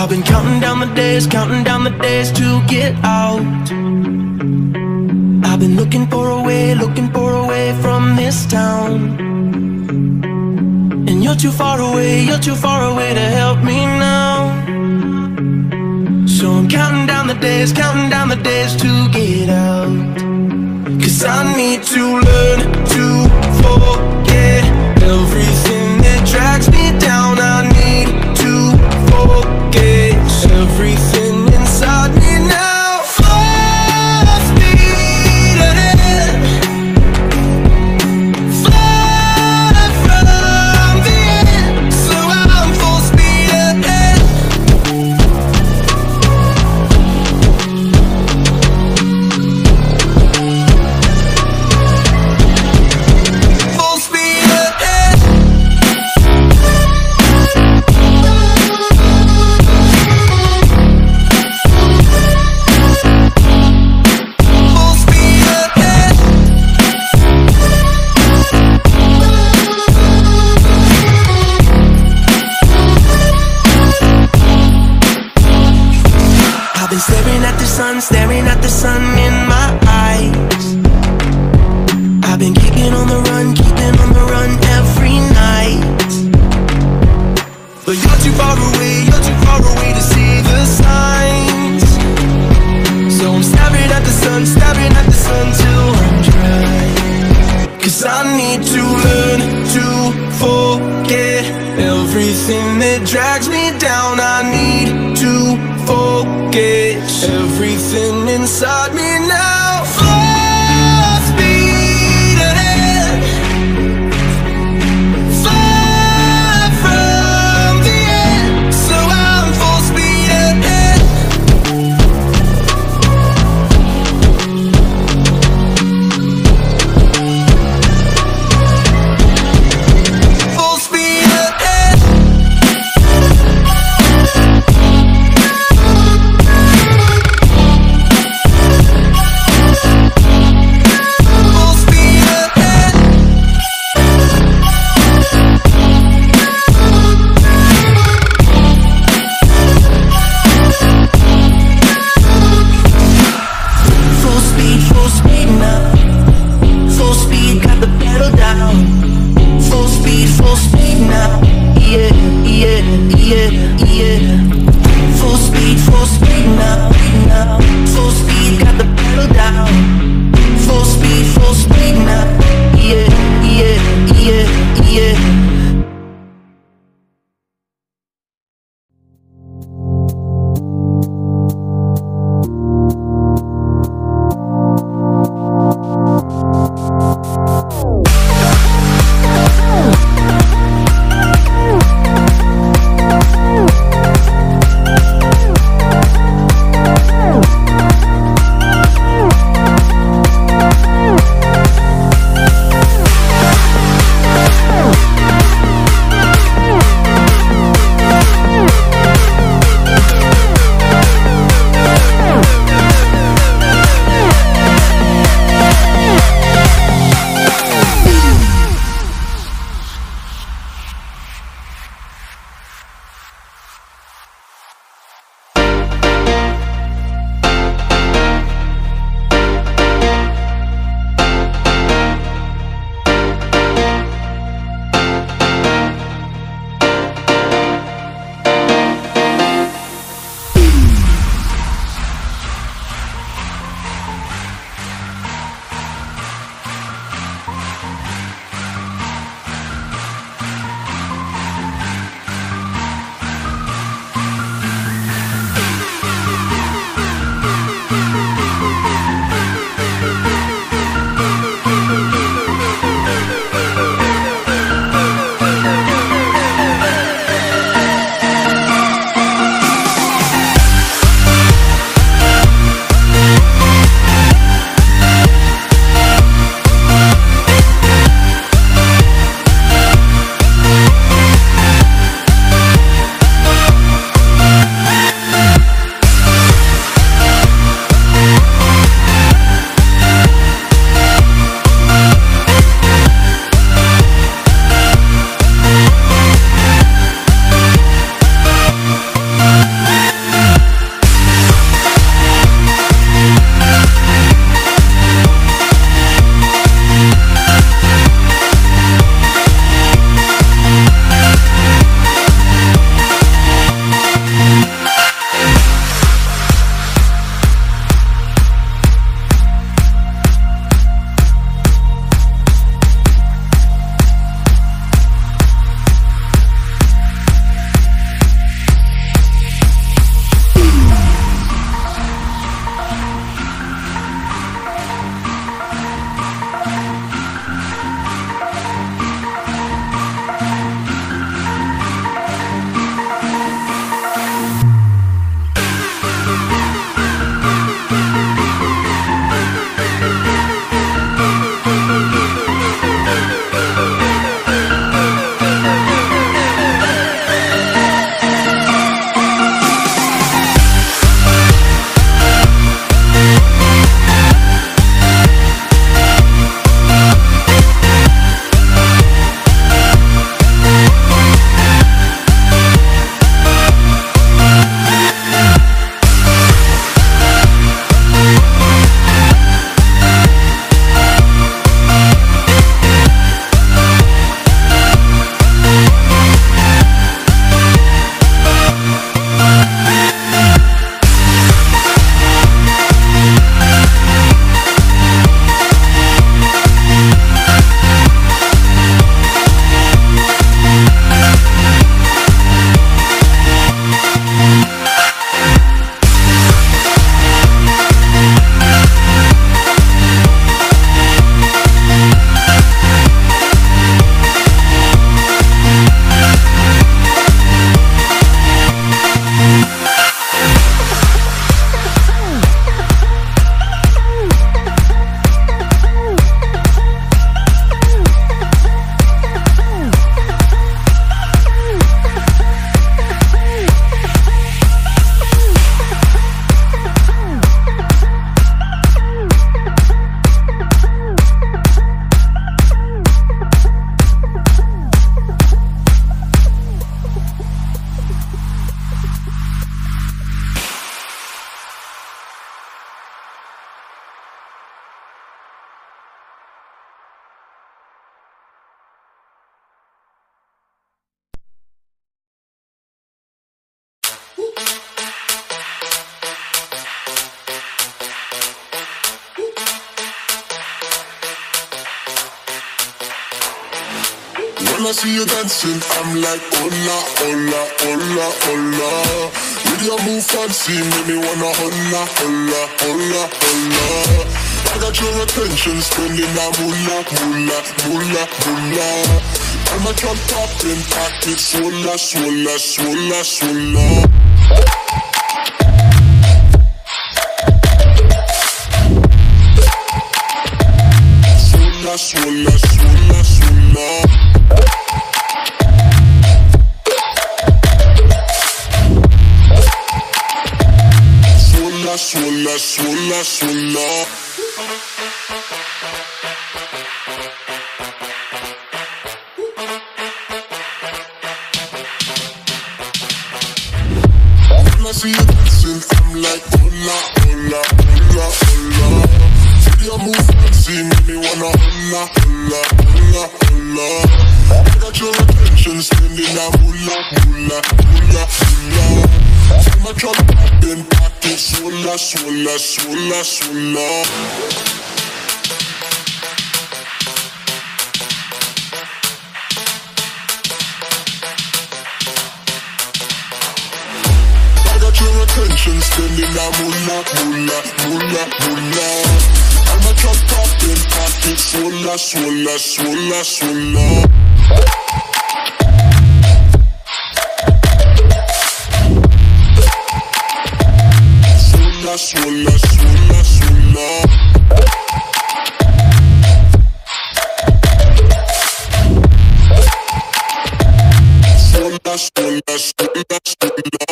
I've been counting down the days to get out. I've been looking for a way from this town. And you're too far away to help me now. So I'm counting down the days to get out. 'Cause I need to learn to forget everything that drags me down. I need to forget everything inside me now. Full speed ahead, fly from the end. So I'm full speed ahead. Full speed ahead. Full speed ahead. I've been staring at the sun in my eyes. I've been keeping on the run every night. But you're too far away to see the signs. So I'm staring at the sun till I'm dry. 'Cause I need to learn to forget everything that drags me down. I need to forget everything inside me now. Full speed ahead, fly from the end. So I'm full speed ahead. Full speed ahead. I see you dancing, I'm like, hola, hola, hola, hola. With your move fancy, make me wanna hola, hola, hola, hola. I got your attention, spending that moolah, moolah, moolah, moolah. I'm a drop popping, pocket, swola, swola, swola, swola. Swola, swola, swola. Swola, swola, swola. When I see you dancing, I'm like, hola, hola, hola, hola. See your move fancy, make me wanna hola, hola, hola, hola. I got your attention, spending that moolah, moolah, moolah, moolah. I'm a drop popping, pocket, swola, swola, swola, swola. Your attention, spending that moolah, moolah, moolah, moolah. I'm a drop popping, pocket, swola, swola, swola, swola. Swola, swola, swola. Swola, swola, swola, swola.